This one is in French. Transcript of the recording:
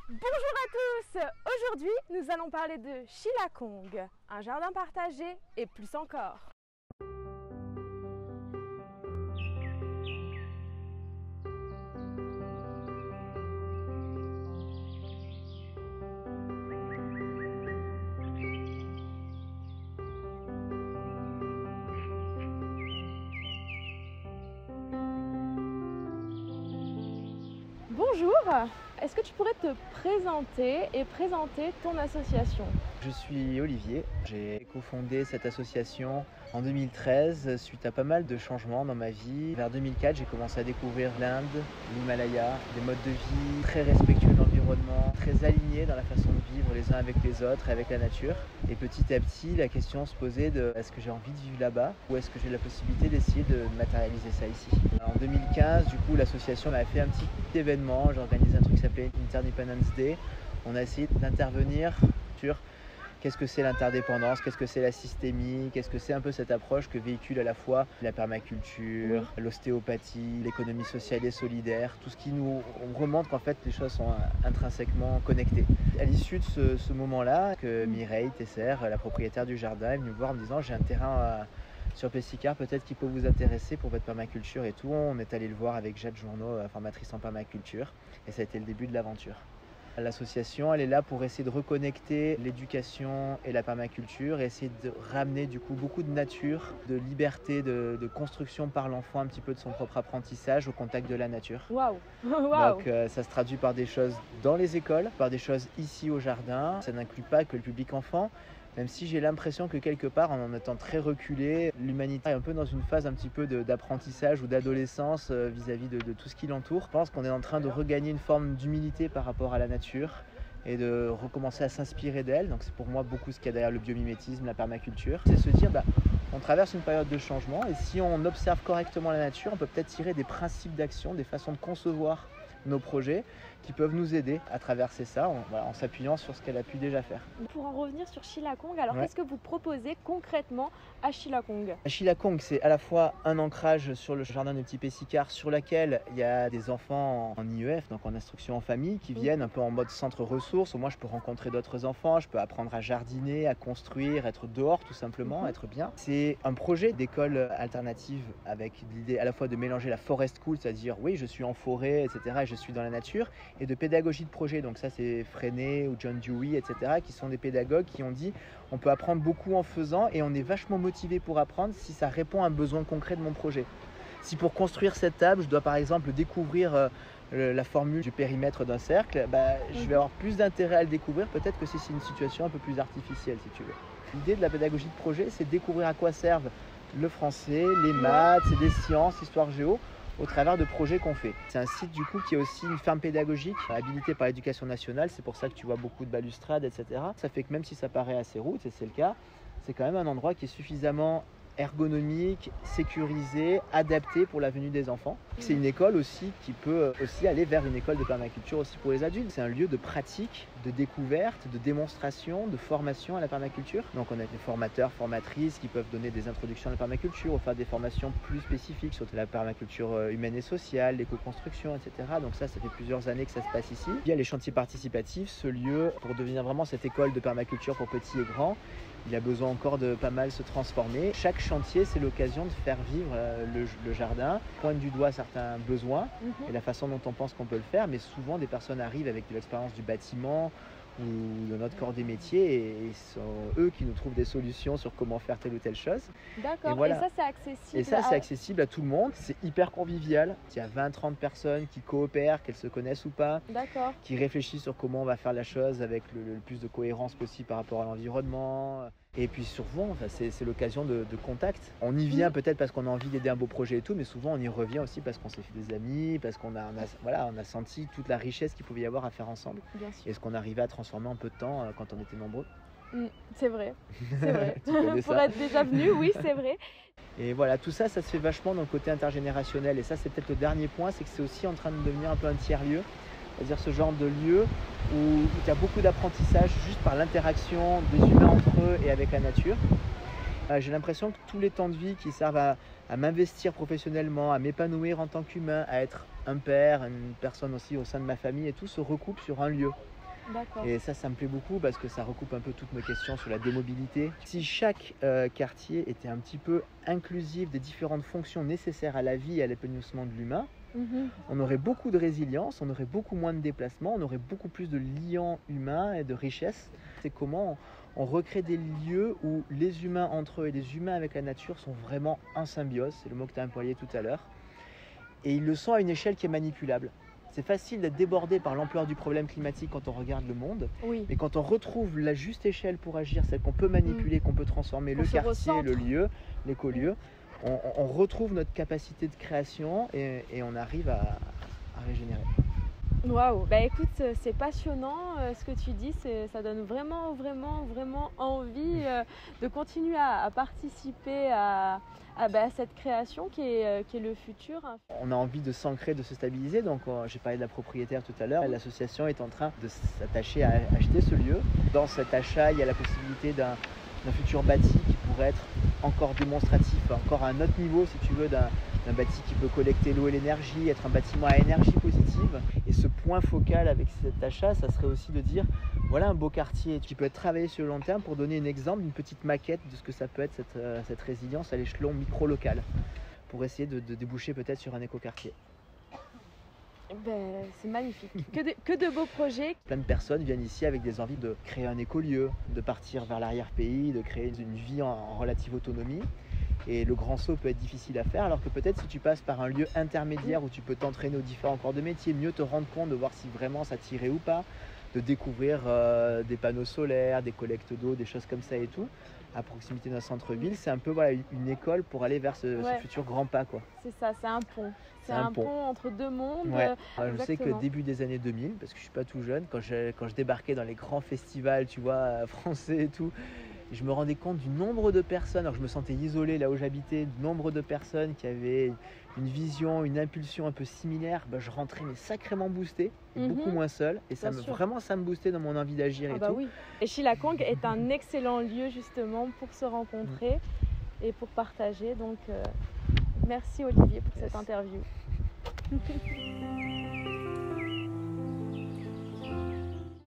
Bonjour à tous! Aujourd'hui, nous allons parler de Shillakong, un jardin partagé et plus encore. Bonjour! Est-ce que tu pourrais te présenter et présenter ton association? Je suis Olivier, j'ai cofondé cette association en 2013 suite à pas mal de changements dans ma vie. Vers 2004, j'ai commencé à découvrir l'Inde, l'Himalaya, des modes de vie très respectueux de l'environnement, très alignés dans la façon de vivre les uns avec les autres et avec la nature. Et petit à petit, la question se posait de est-ce que j'ai envie de vivre là-bas ou est-ce que j'ai la possibilité d'essayer de matérialiser ça ici. En 2015, du coup, l'association a fait un petit événement, j'ai organisé un truc qui s'appelait Interdependence Day. On a essayé d'intervenir sur qu'est-ce que c'est l'interdépendance, qu'est-ce que c'est la systémie, qu'est-ce que c'est un peu cette approche que véhicule à la fois la permaculture, l'ostéopathie, l'économie sociale et solidaire, tout ce qui nous remonte qu'en fait les choses sont intrinsèquement connectées. À l'issue de ce moment-là, que Mireille Tesser, la propriétaire du jardin, est venue me voir en me disant j'ai un terrain sur Pessicard peut-être qui peut vous intéresser pour votre permaculture et tout. On est allé le voir avec Jade Journeau, formatrice en permaculture, et ça a été le début de l'aventure. L'association, elle est là pour essayer de reconnecter l'éducation et la permaculture et essayer de ramener du coup beaucoup de nature, de liberté, de construction par l'enfant, un petit peu de son propre apprentissage au contact de la nature. Waouh! Donc ça se traduit par des choses dans les écoles, par des choses ici au jardin. Ça n'inclut pas que le public enfant, même si j'ai l'impression que quelque part, en étant très reculé, l'humanité est un peu dans une phase un petit peu d'apprentissage ou d'adolescence vis-à-vis de tout ce qui l'entoure. Je pense qu'on est en train de regagner une forme d'humilité par rapport à la nature et de recommencer à s'inspirer d'elle. Donc c'est pour moi beaucoup ce qu'il y a derrière le biomimétisme, la permaculture. C'est se dire, on traverse une période de changement et si on observe correctement la nature, on peut peut-être tirer des principes d'action, des façons de concevoir nos projets qui peuvent nous aider à traverser ça en s'appuyant sur ce qu'elle a pu déjà faire. Pour en revenir sur Shillakong, alors qu'est-ce que vous proposez concrètement à Shillakong? À Shillakong, c'est à la fois un ancrage sur le jardin de Petit Pessicard sur lequel il y a des enfants en IEF, donc en instruction en famille, qui viennent un peu en mode centre ressources où moi je peux rencontrer d'autres enfants, je peux apprendre à jardiner, à construire, être dehors tout simplement, être bien. C'est un projet d'école alternative avec l'idée à la fois de mélanger la forest school, c'est-à-dire oui je suis en forêt, etc. et je suis dans la nature, et de pédagogie de projet. Donc ça c'est Freinet ou John Dewey, etc. qui sont des pédagogues qui ont dit on peut apprendre beaucoup en faisant et on est vachement motivé pour apprendre si ça répond à un besoin concret de mon projet. Si pour construire cette table, je dois par exemple découvrir la formule du périmètre d'un cercle, je vais avoir plus d'intérêt à le découvrir peut-être que si c'est une situation un peu plus artificielle si tu veux. L'idée de la pédagogie de projet, c'est de découvrir à quoi servent le français, les maths, les sciences, l'histoire géo, au travers de projets qu'on fait. C'est un site du coup qui est aussi une ferme pédagogique habilitée par l'éducation nationale, c'est pour ça que tu vois beaucoup de balustrades, etc. Ça fait que même si ça paraît assez rude, et c'est le cas, c'est quand même un endroit qui est suffisamment ergonomique, sécurisé, adapté pour la venue des enfants. C'est une école aussi qui peut aussi aller vers une école de permaculture aussi pour les adultes. C'est un lieu de pratique, de découverte, de démonstration, de formation à la permaculture. Donc on a des formateurs, formatrices qui peuvent donner des introductions à la permaculture ou faire des formations plus spécifiques sur la permaculture humaine et sociale, l'éco-construction, etc. Donc ça fait plusieurs années que ça se passe ici. Il y a les chantiers participatifs, ce lieu pour devenir vraiment cette école de permaculture pour petits et grands. Il a besoin encore de pas mal se transformer. Chaque chantier, c'est l'occasion de faire vivre le jardin, pointe du doigt certains besoins et la façon dont on pense qu'on peut le faire, mais souvent des personnes arrivent avec de l'expérience du bâtiment ou de notre corps des métiers et sont eux qui nous trouvent des solutions sur comment faire telle ou telle chose. D'accord, et, voilà. Ça c'est accessible. Et ça c'est accessible à tout le monde, c'est hyper convivial. Il y a 20-30 personnes qui coopèrent, qu'elles se connaissent ou pas, qui réfléchissent sur comment on va faire la chose avec le plus de cohérence possible par rapport à l'environnement. Et puis souvent, c'est l'occasion de contact. On y vient peut-être parce qu'on a envie d'aider un beau projet et tout, mais souvent on y revient aussi parce qu'on s'est fait des amis, parce qu'on a senti toute la richesse qu'il pouvait y avoir à faire ensemble. Et ce qu'on arrivait à transformer en peu de temps quand on était nombreux. C'est vrai, c'est vrai. Pour être déjà venu, oui, c'est vrai. Et voilà, tout ça, ça se fait vachement dans le côté intergénérationnel. Et ça, c'est peut-être le dernier point, c'est que c'est aussi en train de devenir un peu un tiers-lieu. C'est-à-dire ce genre de lieu où il y a beaucoup d'apprentissage juste par l'interaction des humains entre eux et avec la nature. J'ai l'impression que tous les temps de vie qui servent à m'investir professionnellement, à m'épanouir en tant qu'humain, à être un père, une personne aussi au sein de ma famille et tout se recoupent sur un lieu. D'accord. Et ça me plaît beaucoup parce que ça recoupe un peu toutes nos questions sur la démobilité. Si chaque quartier était un petit peu inclusif des différentes fonctions nécessaires à la vie et à l'épanouissement de l'humain, on aurait beaucoup de résilience, on aurait beaucoup moins de déplacements, on aurait beaucoup plus de liens humains et de richesse. C'est comment on recrée des lieux où les humains entre eux et les humains avec la nature sont vraiment en symbiose, c'est le mot que tu as employé tout à l'heure. Et ils le sont à une échelle qui est manipulable. C'est facile d'être débordé par l'ampleur du problème climatique quand on regarde le monde, Oui. mais quand on retrouve la juste échelle pour agir, celle qu'on peut manipuler, qu'on peut transformer, le quartier, le lieu, l'écolieu, on retrouve notre capacité de création et on arrive à régénérer. Waouh, bah écoute, c'est passionnant ce que tu dis, ça donne vraiment envie de continuer à participer à cette création qui est le futur. On a envie de s'ancrer, de se stabiliser, donc j'ai parlé de la propriétaire tout à l'heure, l'association est en train de s'attacher à acheter ce lieu. Dans cet achat, il y a la possibilité d'un futur bâti qui pourrait être encore démonstratif, encore à un autre niveau si tu veux, d'un bâti qui peut collecter l'eau et l'énergie, être un bâtiment à énergie positive. Et ce point focal avec cet achat, ça serait aussi de dire, voilà un beau quartier qui peut être travaillé sur le long terme pour donner un exemple, une petite maquette de ce que ça peut être cette résilience à l'échelon micro-local, pour essayer de déboucher peut-être sur un écoquartier. C'est magnifique, que de beaux projets. Plein de personnes viennent ici avec des envies de créer un écolieu, de partir vers l'arrière-pays, de créer une vie en relative autonomie. Et le grand saut peut être difficile à faire, alors que peut-être si tu passes par un lieu intermédiaire où tu peux t'entraîner aux différents corps de métier, mieux te rendre compte de voir si vraiment ça t'irait ou pas, de découvrir des panneaux solaires, des collectes d'eau, des choses comme ça et tout, à proximité d'un centre-ville, c'est un peu une école pour aller vers ce futur grand pas, quoi. C'est ça, c'est un pont. C'est un pont entre deux mondes. Ouais. Je sais que début des années 2000, parce que je suis pas tout jeune, quand je débarquais dans les grands festivals, tu vois, français et tout, je me rendais compte du nombre de personnes, alors je me sentais isolé là où j'habitais, du nombre de personnes qui avaient une vision, une impulsion un peu similaire. Je rentrais mais sacrément boosté, beaucoup moins seul, et ça me boostait dans mon envie d'agir et tout. Oui. Et Shilakong est un excellent lieu justement pour se rencontrer et pour partager. Donc merci Olivier pour cette interview.